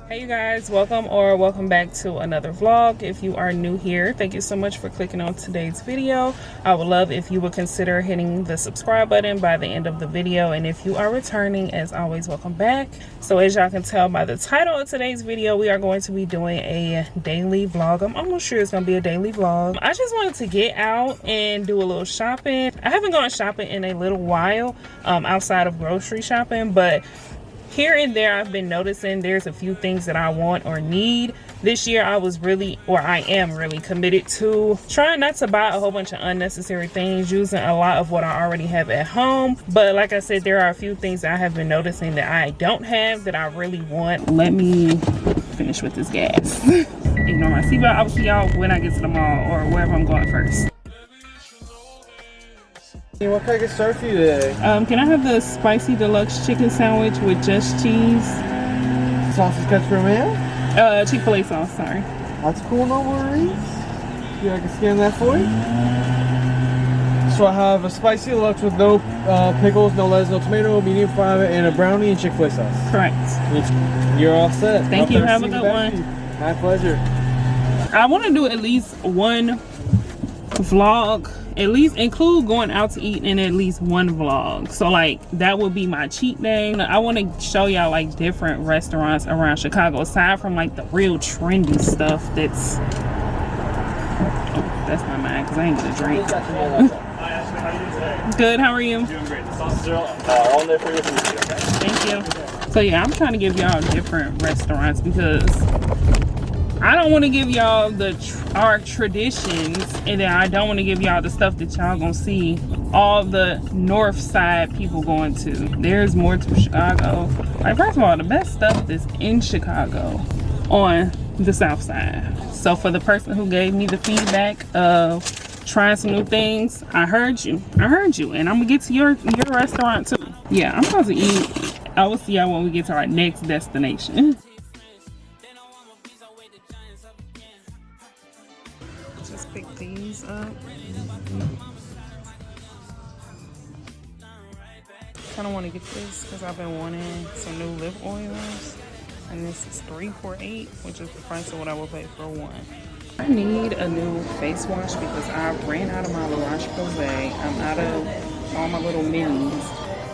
Hey you guys, welcome back to another vlog. If you are new here, thank you so much for clicking on today's video. I would love if you would consider hitting the subscribe button by the end of the video, and if you are returning, as always, welcome back. So as y'all can tell by the title of today's video, we are going to be doing a daily vlog. I'm almost sure it's gonna be a daily vlog. I just wanted to get out and do a little shopping. I haven't gone shopping in a little while, outside of grocery shopping, but here and there I've been noticing there's a few things that I want or need. This year I am really committed to trying not to buy a whole bunch of unnecessary things, using a lot of what I already have at home. But like I said, there are a few things that I have been noticing that I don't have that I really want. Let me finish with this gas. Ignore my seatbelt. I'll see y'all when I get to the mall or wherever I'm going first. What can I get started for you today? Can I have the spicy deluxe chicken sandwich with just cheese? Sausage ketchup, man? Chick-fil-A sauce, sorry. That's cool, no worries. Yeah, I can scan that for you. So I have a spicy deluxe with no pickles, no lettuce, no tomato, medium fry, and a brownie and Chick-fil-A sauce. Correct. You're all set. Thank you. Have a good one. My pleasure. I want to do at least one vlog, at least include going out to eat in at least one vlog. So like that would be my cheat day. I want to show y'all like different restaurants around Chicago, aside from like the real trendy stuff that's my mind because I ain't gonna drink. Good, how are you? Doing great. The sauces are all in there for you. Thank you. So yeah, I'm trying to give y'all different restaurants because I don't want to give y'all our traditions, and then I don't want to give y'all the stuff that y'all gonna see all the north side people going to. There's more to Chicago. Like, first of all, the best stuff is in Chicago on the south side. So for the person who gave me the feedback of trying some new things, I heard you, and I'm gonna get to your restaurant too. Yeah, I'm supposed to eat. I will see y'all when we get to our next destination. Pick these up. Kind of want to get this because I've been wanting some new lip oils, and this is $3 for $8, which is the price of what I would pay for one. I need a new face wash because I ran out of my La Roche-Posay. I'm out of all my little minis,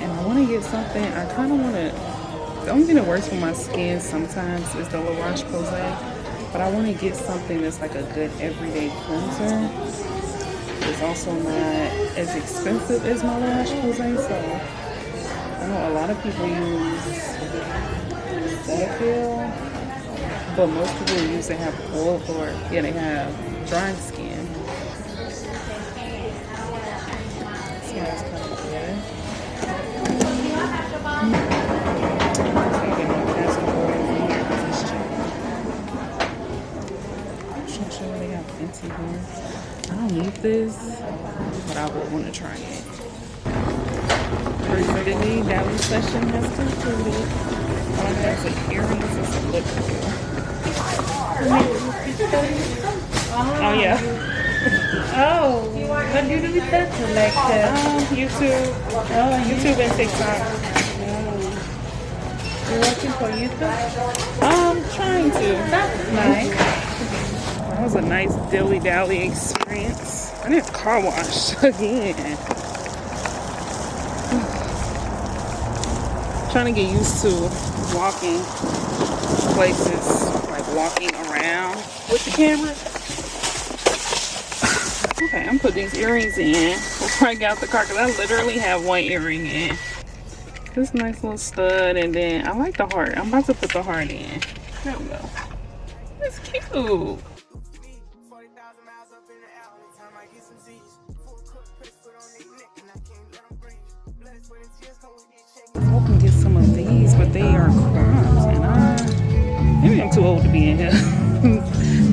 and I want to get something. I kind of want to. The only thing that works for my skin sometimes is the La Roche-Posay. But I want to get something that's like a good everyday cleanser. It's also not as expensive as my La Roche-Posay, so I know a lot of people use Cetaphil, but most people usually have oil or they have dry skin. This smells kind of good. I don't need this, but I would want to try it. First Dally session has concluded. All I have is earrings and some lip oil. Oh yeah. Oh, what do you do with that? Like YouTube. YouTube and TikTok. You're watching for YouTube? I'm trying to. That's nice. That was a nice dilly-dally experience. I need a car wash again. Trying to get used to walking places, like walking around with the camera. Okay, I'm putting these earrings in before I get out the car because I literally have one earring in. This nice little stud, and then I like the heart. I'm about to put the heart in. There we go. It's cute. I can get some of these, but they are cropped, and maybe I'm too old to be in here.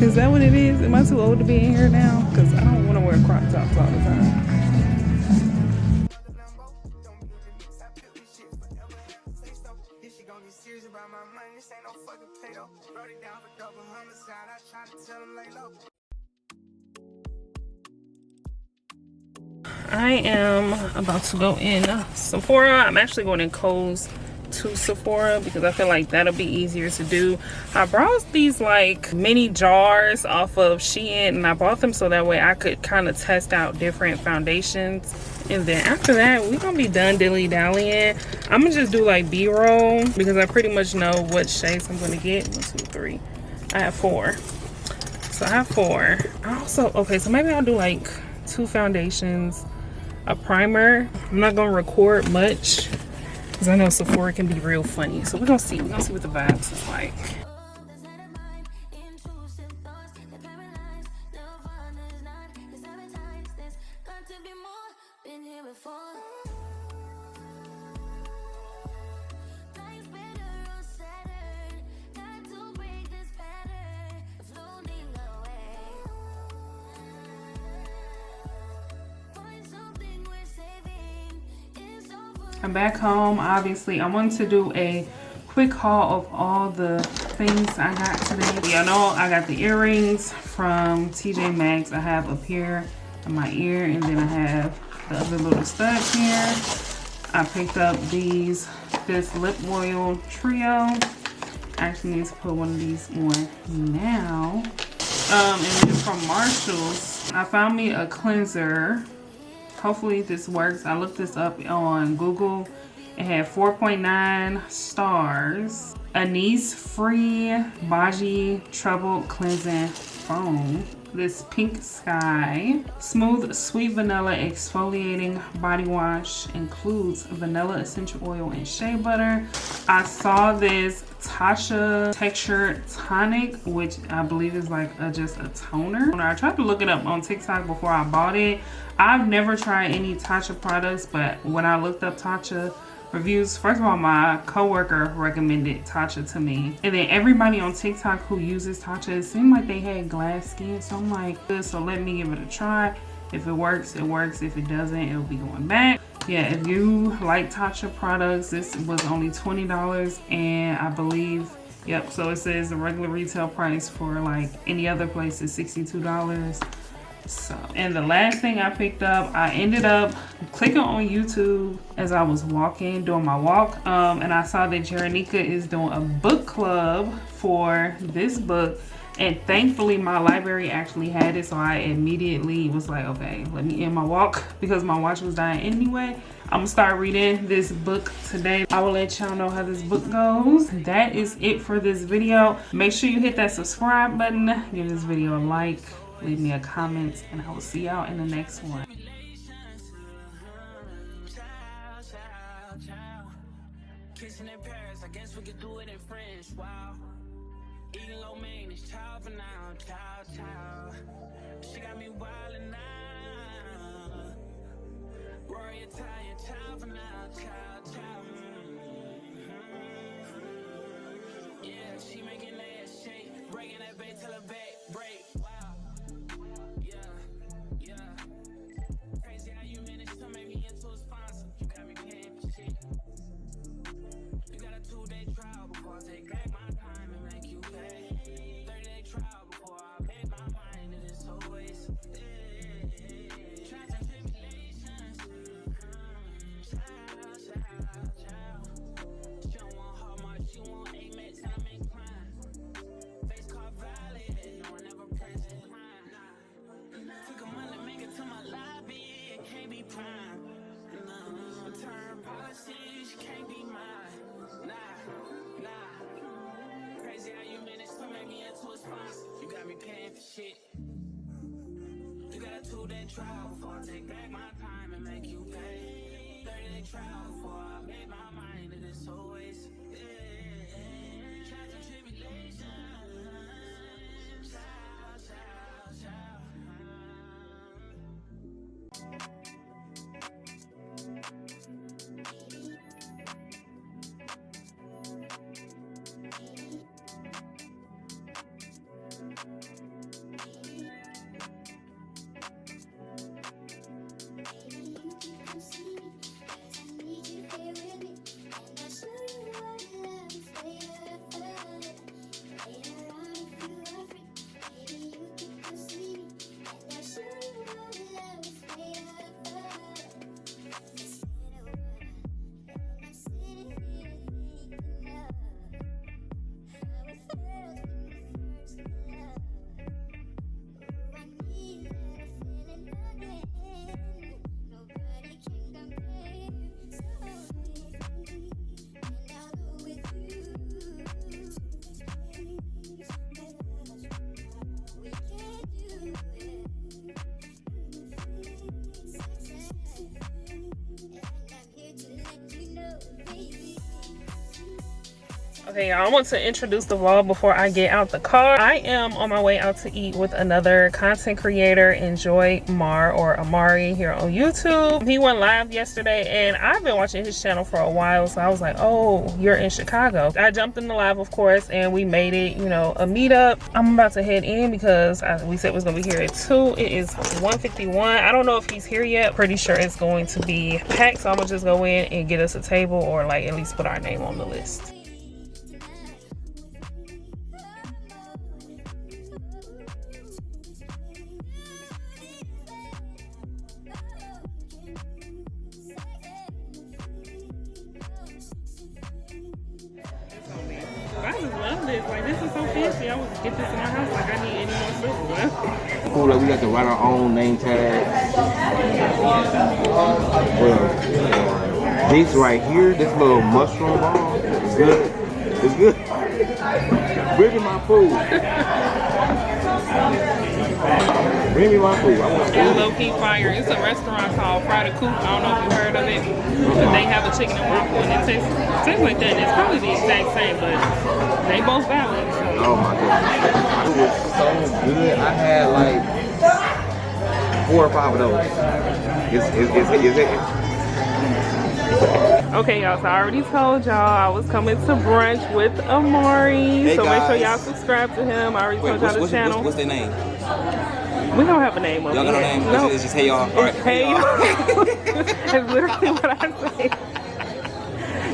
Is that what it is? Am I too old to be in here now? Because I don't want to wear crop tops all the time. I am about to go in Sephora. I'm actually going in Kohl's to Sephora because I feel like that'll be easier to do. I browsed these like mini jars off of Shein, and I bought them so that way I could kind of test out different foundations. And then after that, we're gonna be done dilly-dallying. I'm gonna just do like B-roll because I pretty much know what shades I'm gonna get. 1, 2, 3. I have 4. So I have 4. I also, okay, so maybe I'll do like 2 foundations, a primer. I'm not gonna record much because I know Sephora can be real funny. So we're gonna see. We're gonna see what the vibes is like. I'm back home. Obviously, I wanted to do a quick haul of all the things I got today. Y'all know I got the earrings from TJ Maxx. I have up here in my ear, and then I have the other little studs here. I picked up this lip oil trio. I actually need to put one of these on now. And then from Marshall's, I found me a cleanser. Hopefully this works. I looked this up on Google. It had 4.9 stars. Anise free Baji Trouble Cleansing Foam. This PinkSky Smooth Sweet Vanilla Exfoliating Body Wash includes vanilla essential oil and shea butter. I saw this Tasha Texture Tonic, which I believe is like just a toner. I tried to look it up on TikTok before I bought it. I've never tried any Tasha products, but when I looked up Tasha reviews, first of all, my coworker recommended Tasha to me, and then everybody on TikTok who uses Tasha, it seemed like they had glass skin, so I'm like, so let me give it a try. If it works, it works. If it doesn't, it'll be going back. Yeah, if you like Tasha products, this was only $20, and I believe, yep, so it says the regular retail price for like any other place is $62. So, and the last thing I picked up, I ended up clicking on YouTube as I was walking, doing my walk, and I saw that Jaranika is doing a book club for this book, and thankfully my library actually had it, so I immediately was like, okay, let me end my walk because my watch was dying anyway. I'm gonna start reading this book today. I will let y'all know how this book goes. That is it for this video. Make sure you hit that subscribe button, give this video a like, leave me a comment, and I will see y'all in the next one. Kissing in Paris, I guess we could do it in French. Wow. Eating low maintenance, child for now, child. She got me wildin' now. Rory Italian, child for now, child. Yeah, she making that shake, breaking that bait till her back break. Wow. Yeah. Crazy how you managed to make me into a sponsor. You got me paying for shit. You got a 2-day trial before I take back my time and make you pay. 30-day trial before I make my mind. It is always trials and tribulations. Child. She don't want Hallmark, she want Amex, and I'm inclined. Face card valid, no one ever present crime. Took a month to make it to my lobby, it can't be prime. No, turn policy, she can't be mine. Nah. Crazy how you managed to make me into a sponsor. You got me paying for shit. You got a 2-day trial before I take back my time and make you pay. 30-day trial before I make my mind. It is always trials and tribulations. Child. Okay, y'all, I want to introduce the vlog before I get out the car. I am on my way out to eat with another content creator, Enjoy Mar or Amari here on YouTube. He went live yesterday and I've been watching his channel for a while, so I was like, oh, you're in Chicago. I jumped in the live, of course, and we made it, you know, a meetup. I'm about to head in because we said it was gonna be here at 2. It is 1:51. I don't know if he's here yet. Pretty sure it's going to be packed, so I'm gonna just go in and get us a table, or like at least put our name on the list. I just love this. Like, this is so fancy. I would get this in my house. Like, I need any more silverware. Cool, like we got to write our own name tag. Well, this right here, this little mushroom ball, is good. It's good. Bring me my food. Bring me my food. I want It's food. low-key fire. It's a restaurant called Fried Coop. I don't know if you heard of it. But they have a chicken and waffle, and it tastes like that. It's probably the exact same, but they both valid. So. Oh my goodness. It was so good. I had like 4 or 5 of those. Is it? Okay, y'all, so I already told y'all I was coming to brunch with Amari. Hey, so make sure guys. y'all subscribe to him. I already told y'all the channel. What's their name? We don't have a name over Y'all got no here. name? No. It's just hey y'all. All right. Hey, it's literally what I say.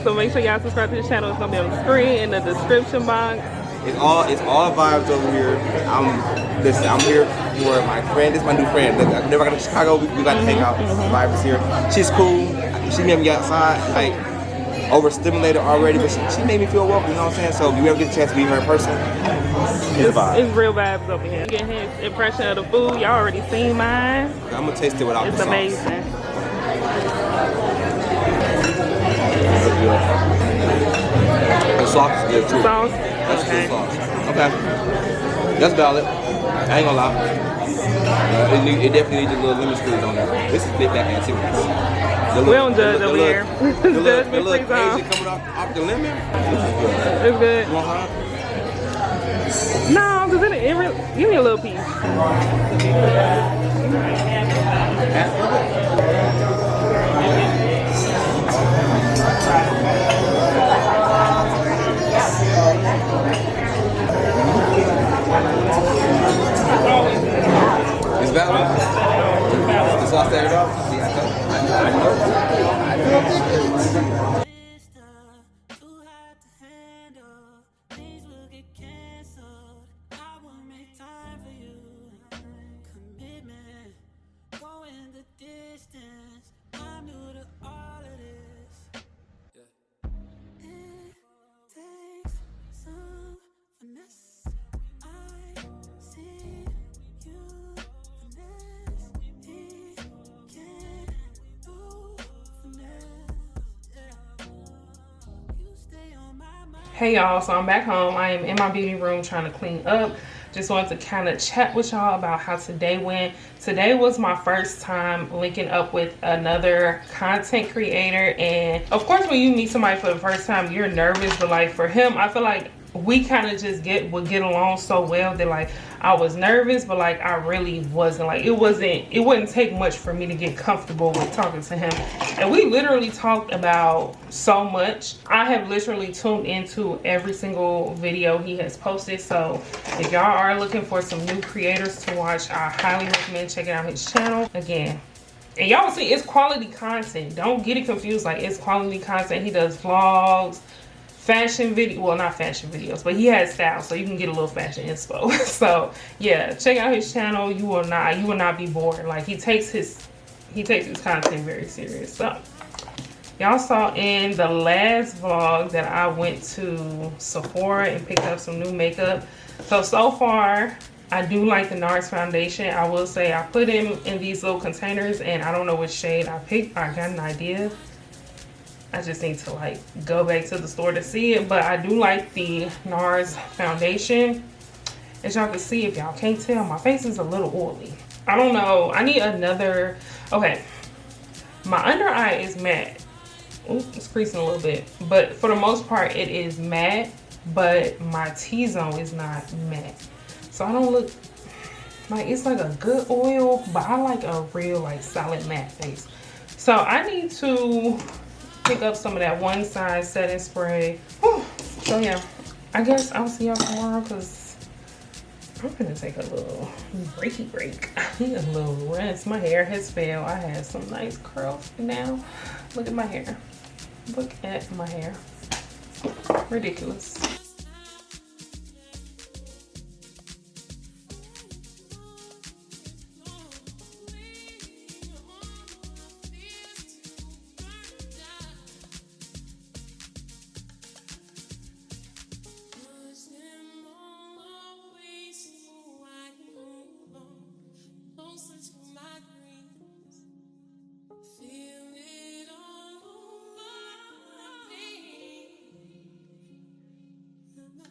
So make sure y'all subscribe to the channel. It's gonna be on the screen in the description box. It's all vibes over here. I'm here for my friend. This is my new friend. I never got to Chicago. We got to hang out. The vibe is here. She's cool. She made me outside like overstimulated already, but she made me feel welcome. You know what I'm saying? So if you ever get a chance to meet her in person, it's a vibe. It's real vibes over here. Get his impression of the food. Y'all already seen mine. Okay, I'm gonna taste it without It's the sauce. amazing. That's good. The sauce is good too. Sauce. That's Okay. good sauce. Okay. That's valid. I ain't gonna lie. It definitely needs a little lemon squeeze on there. This is big back activities. We don't judge over here. The Judge me, little please, huh? crazy coming off the lemon. This is good. It's good. You want her? No, because it really, give me a little piece. It's valid. The sauce there it off. See, I know. Hey y'all, so I'm back home. I am in my beauty room trying to clean up. Just wanted to kind of chat with y'all about how today went. Today was my first time linking up with another content creator, and of course when you meet somebody for the first time you're nervous, but like for him I feel like we kind of just would get along so well that like I was nervous, but like I really wasn't. Like it wouldn't take much for me to get comfortable with talking to him. And we literally talked about so much. I have literally tuned into every single video he has posted. So if y'all are looking for some new creators to watch, I highly recommend checking out his channel. Again, and y'all see it's quality content. Don't get it confused. Like it's quality content. He does vlogs, fashion video, well not fashion videos, but he has style, so you can get a little fashion inspo. So yeah, check out his channel. You will not be bored. Like he takes his content very serious. So y'all saw in the last vlog that I went to Sephora and picked up some new makeup. So far I do like the NARS foundation. I will say I put him in these little containers and I don't know which shade I picked. I got an idea. I just need to like go back to the store to see it, but I do like the NARS foundation. As y'all can see, if y'all can't tell, my face is a little oily. I don't know, I need another. Okay, my under eye is matte. Ooh, it's creasing a little bit, but for the most part it is matte. but my T-zone is not matte. So I don't look like, it's like a good oil, but I like a real like solid matte face. So I need to pick up some of that One Size setting spray. Whew. So yeah, I guess I'll see y'all tomorrow because I'm gonna take a little breaky break. I need a little rest. My hair has failed. I had some nice curls now. Look at my hair. Look at my hair. Ridiculous.